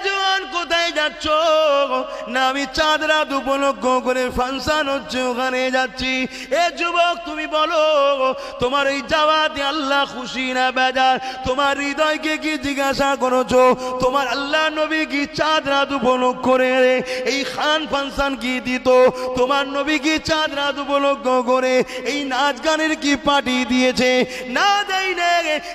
জওয়ান কোথায় যাচ্ছ? না আমি চাঁদ রাত উপলক্ষ করে ফাংশন হচ্ছে ওখানে যাচ্ছি। এ যুবক তুমি বলো তোমার এই যাওয়াতে আল্লাহ খুশি না বেজার? তোমার হৃদয়কে কি জিজ্ঞাসা করেছো? তোমার আল্লাহ নবী কি চাঁদ রাত উপলক্ষ করে এই খান ফাংশন কি দিত? তোমার নবী কি চাঁদ রাত উপলক্ষ করে এই নাচ গানের কি পার্টি দিয়েছে? না দেই না।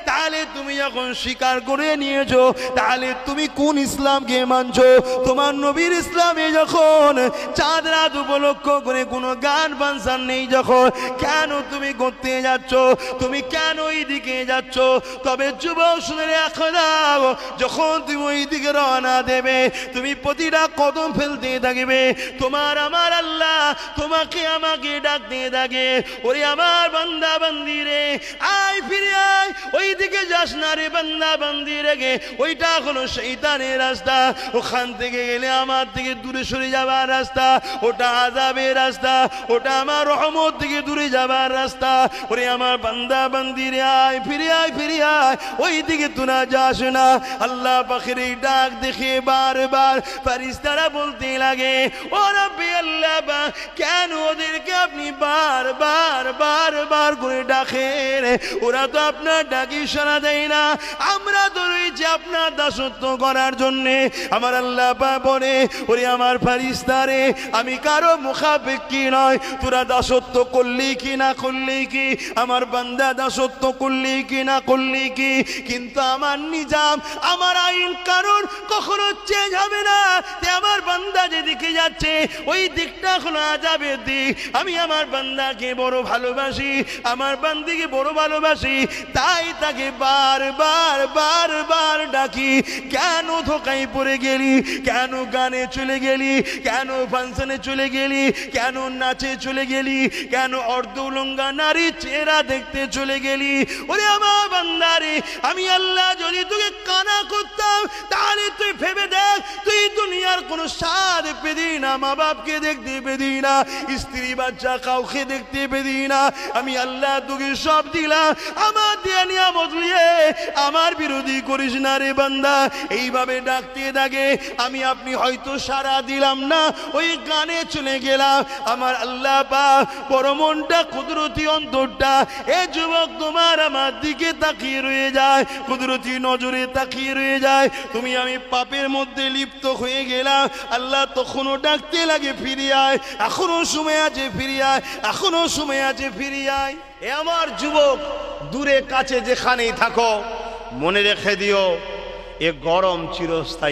তাহলে তুমি যখন স্বীকার করে নিয়েছো তাহলে তুমি কোন ইসলামকে মানছো? তোমার নবীর ইসলামে যখন চাঁদ রাত উপলক্ষ করে কোনো গান ফাংশন নেই যখন, কেন তুমি করতে যাচ্ছ? তুমি কেন ওই দিকে যাচ্ছ? তবে যুবক শুনে রাখো দাও, যখন তুমি ওই দিকে রওনা দেবে তুমি প্রতিটা কদম ফেলতে থাকবে তোমার আমার আল্লাহ তোমাকে আমাকে ডাকতে থাকে, ওরে আমার বান্দা বান্দি রে আয় ফিরে আয়, ওই দিকে যাস না রে বান্দা বান্দি রেগে, ওইটা হলো শয়তানের রাস্তা। ওখান থেকে গেলে আমার থেকে দূরে সরে যাবার রাস্তা, ওটা আযাবের রাস্তা, ওটা আমার রহমত থেকে দূরে যাবার রাস্তা। ওরে আমার বান্দা বান্দি রে আয় ফিরে আয়, ফিরে আয়, ওই দিকে তোরা যাস না। আল্লাহ পাকের এই ডাক দেখে বারবার ফেরেশতারা বলতে লাগে, ও রব্বি আল্লাহ পাক, কেন ওদেরকে আপনি বারবার বারবার করে ডাকেন? ওরা তো আপনার ডাকি সাড়া দেয় না। আমরা তো রয়েছি আপনার দাসত্ব করার জন্যে। আমার আল্লাহ পাক বলে, ওরে আমার ফেরেশতারে আমি কারো মুখাপেক্ষী নয়, তোরা দাসত্ব করলি কি না করলি কি, আমার বান্দা দাসত্ব করলি কি না করলি কি, কিন্তু আমার নিজাম আমার আইন কারণ কখনো চেঞ্জ হবে না। আমার বান্দা যেদিকে যাচ্ছে ওই দিকটা হলো আযাবের দিক। আমি আমার বান্দাকে বড় ভালোবাসি, আমার বান্দিকে বড় ভালোবাসি, তাই তাকে বারবার বারবার ডাকি। কেন ধোকায় পড়ে গেলি? কেন গানে চলে গেলি? কেন ফাংশনে চলে গেলি? কেন নাচে চলে গেলি? কেন অর্ধ উলঙ্গা নারী চেহারা দেখতে চলে গেলি? ওরে আমার বান্দারে, আমি আল্লাহ যদি তোকে কানা করতাম তাহলে তুই ভেবে দেখ, তুই দুনিয়ার কোনো স্বাদ পেদি না, মা বাপকে দেখতে পেদি না, স্ত্রী বাচ্চা কাউকে দেখতে পেদি না। আমি আল্লাহ তোকে সব দিলাম, আমার দিয়ে নিয়ামত নিয়ে আমার বিরোধী করিস না রে বান্দা। এইভাবে ডাকতে থাকে, আমি আপনি হয়তো সারা দিলাম না, ওই গানে চলে গেলাম। আমার আল্লাহ পাক পরমনটা কুদরতি অন্তরটা এ যুবক তোমার আমার দিকে তাকিয়ে রয়ে যায়, কুদরতি নজরে তাকিয়ে রয়ে যায়। তুমি আমি পাপের মধ্যে লিপ্ত হয়ে গেলাম। আল্লাহ তখনও ডাকতে লাগে, ফিরে আয়, এখনো সময় আছে, ফিরে আয়, এখনো সময় আছে, ফিরে আয়। এ আমার যুবক, দূরে কাছে যেখানেই থাকো মনে রেখে দিও, এ গরম চিরস্থায়ী।